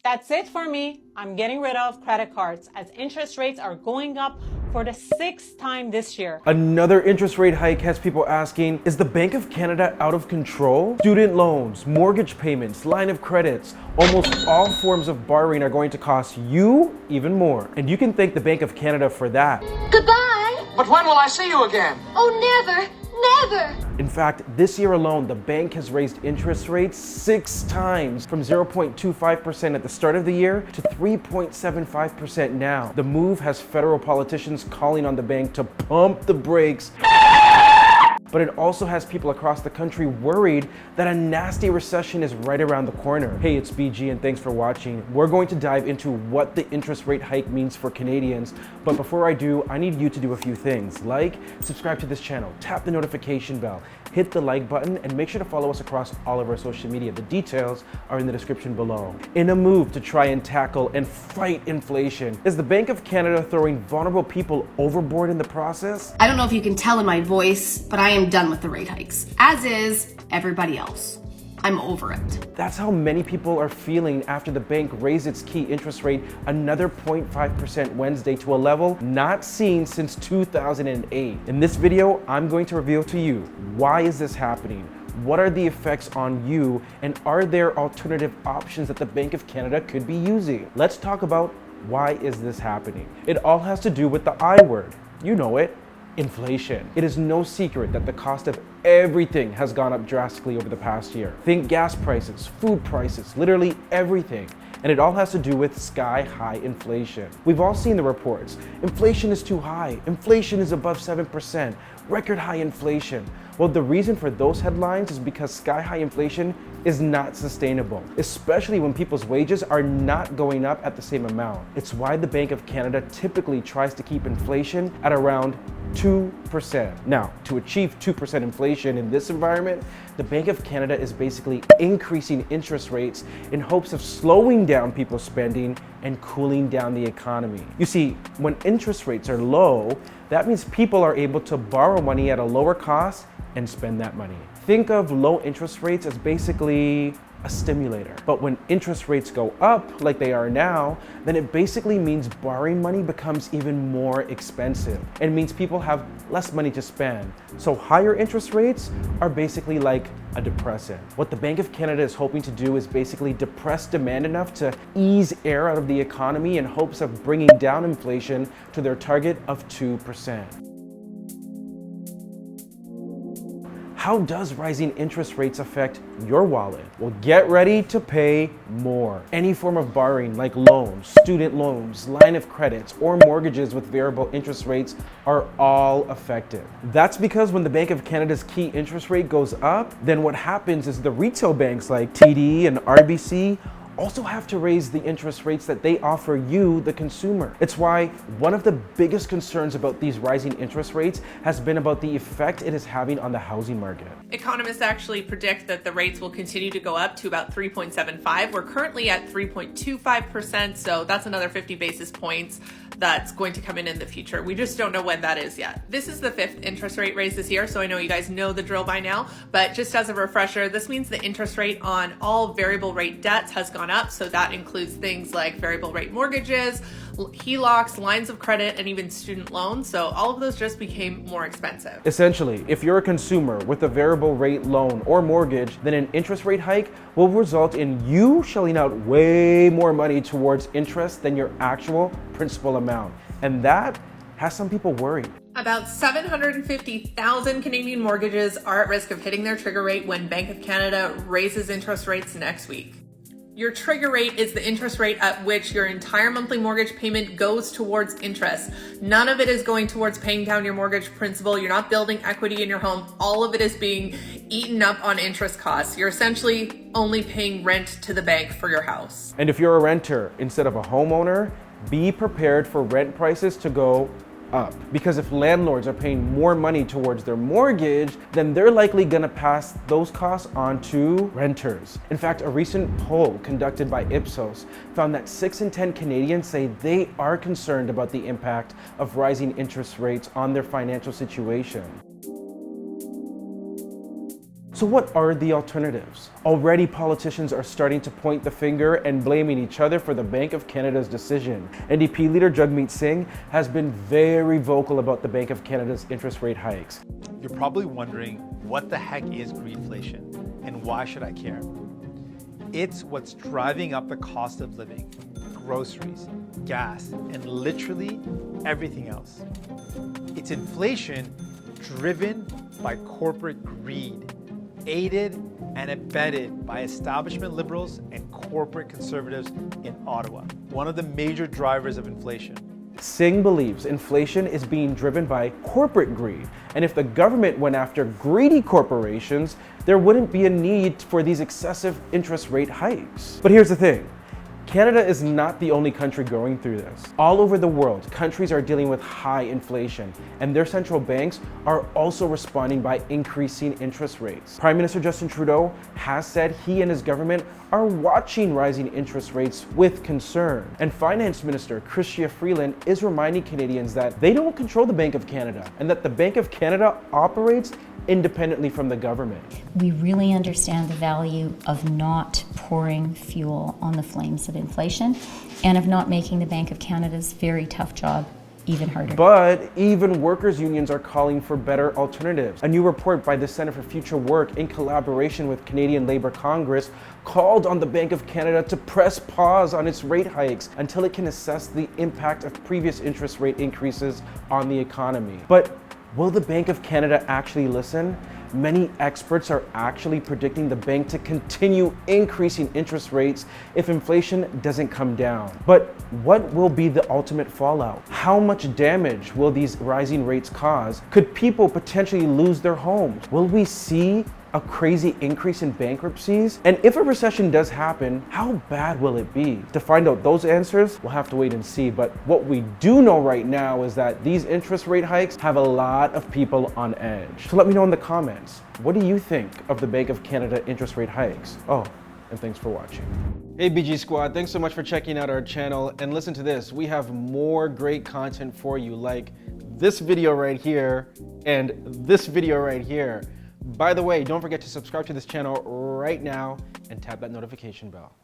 That's it for me. I'm getting rid of credit cards as interest rates are going up for the 6th time this year. Another interest rate hike has people asking, is the Bank of Canada out of control? Student loans, mortgage payments, line of credits, almost all forms of borrowing are going to cost you even more. And you can thank the Bank of Canada for that. Goodbye. But when will I see you again? Oh, never, never. In fact, this year alone, the bank has raised interest rates 6 times from 0.25% at the start of the year to 3.75% now. The move has federal politicians calling on the bank to pump the brakes. But it also has people across the country worried that a nasty recession is right around the corner. Hey, it's BG and thanks for watching. We're going to dive into what the interest rate hike means for Canadians. But before I do, I need you to do a few things. Like, subscribe to this channel, tap the notification bell, hit the like button, and make sure to follow us across all of our social media. The details are in the description below. In a move to try and tackle and fight inflation, is the Bank of Canada throwing vulnerable people overboard in the process? I don't know if you can tell in my voice, but I am done with the rate hikes, as is everybody else. I'm over it. That's how many people are feeling after the bank raised its key interest rate another 0.5% Wednesday to a level not seen since 2008. In this video, I'm going to reveal to you, why is this happening? What are the effects on you? And are there alternative options that the Bank of Canada could be using? Let's talk about why is this happening. It all has to do with the I word. You know it. Inflation. It is no secret that the cost of everything has gone up drastically over the past year. Think gas prices, food prices, literally everything. And it all has to do with sky-high inflation. We've all seen the reports. Inflation is too high. Inflation is above 7%. Record high inflation. Well, the reason for those headlines is because sky-high inflation is not sustainable, especially when people's wages are not going up at the same amount. It's why the Bank of Canada typically tries to keep inflation at around 2%. Now, to achieve 2% inflation in this environment, the Bank of Canada is basically increasing interest rates in hopes of slowing down people's spending and cooling down the economy. You see, when interest rates are low, that means people are able to borrow money at a lower cost and spend that money. Think of low interest rates as basically a stimulator. But when interest rates go up like they are now, then it basically means borrowing money becomes even more expensive. It means people have less money to spend. So higher interest rates are basically like a depressant. What the Bank of Canada is hoping to do is basically depress demand enough to ease air out of the economy in hopes of bringing down inflation to their target of 2%. How does rising interest rates affect your wallet? Well, get ready to pay more. Any form of borrowing like loans, student loans, line of credits, or mortgages with variable interest rates are all affected. That's because when the Bank of Canada's key interest rate goes up, then what happens is the retail banks like TD and RBC also have to raise the interest rates that they offer you, the consumer. It's why one of the biggest concerns about these rising interest rates has been about the effect it is having on the housing market. Economists actually predict that the rates will continue to go up to about 3.75. We're currently at 3.25%, so that's another 50 basis points that's going to come in the future. We just don't know when that is yet. This is the 5th interest rate raise this year, so I know you guys know the drill by now, but just as a refresher, this means the interest rate on all variable rate debts has gone up, so that includes things like variable rate mortgages, HELOCs, lines of credit, and even student loans, so all of those just became more expensive. Essentially, if you're a consumer with a variable rate loan or mortgage, then an interest rate hike will result in you shelling out way more money towards interest than your actual principal amount. And that has some people worried. About 750,000 Canadian mortgages are at risk of hitting their trigger rate when Bank of Canada raises interest rates next week. Your trigger rate is the interest rate at which your entire monthly mortgage payment goes towards interest. None of it is going towards paying down your mortgage principal. You're not building equity in your home. All of it is being eaten up on interest costs. You're essentially only paying rent to the bank for your house. And if you're a renter instead of a homeowner, be prepared for rent prices to go up. Because if landlords are paying more money towards their mortgage, then they're likely gonna pass those costs on to renters. In fact, a recent poll conducted by Ipsos found that 6 in 10 Canadians say they are concerned about the impact of rising interest rates on their financial situation. So what are the alternatives? Already politicians are starting to point the finger and blaming each other for the Bank of Canada's decision. NDP leader Jagmeet Singh has been very vocal about the Bank of Canada's interest rate hikes. You're probably wondering, what the heck is greedflation and why should I care? It's what's driving up the cost of living, groceries, gas, and literally everything else. It's inflation driven by corporate greed, aided and abetted by establishment liberals and corporate conservatives in Ottawa, one of the major drivers of inflation. Singh believes inflation is being driven by corporate greed, and if the government went after greedy corporations, there wouldn't be a need for these excessive interest rate hikes. But here's the thing. Canada is not the only country going through this. All over the world, countries are dealing with high inflation, and their central banks are also responding by increasing interest rates. Prime Minister Justin Trudeau has said he and his government are watching rising interest rates with concern. And Finance Minister Chrystia Freeland is reminding Canadians that they don't control the Bank of Canada and that the Bank of Canada operates independently from the government. We really understand the value of not pouring fuel on the flames of inflation and of not making the Bank of Canada's very tough job even harder. But even workers' unions are calling for better alternatives. A new report by the Centre for Future Work in collaboration with Canadian Labour Congress called on the Bank of Canada to press pause on its rate hikes until it can assess the impact of previous interest rate increases on the economy. But will the Bank of Canada actually listen? Many experts are actually predicting the bank to continue increasing interest rates if inflation doesn't come down. But what will be the ultimate fallout? How much damage will these rising rates cause? Could people potentially lose their homes? Will we see a crazy increase in bankruptcies? And if a recession does happen, how bad will it be? To find out those answers, we'll have to wait and see. But what we do know right now is that these interest rate hikes have a lot of people on edge. So let me know in the comments, what do you think of the Bank of Canada interest rate hikes? Oh, and thanks for watching. Hey BG Squad, thanks so much for checking out our channel. And listen to this, we have more great content for you, like this video right here and this video right here. By the way, don't forget to subscribe to this channel right now and tap that notification bell.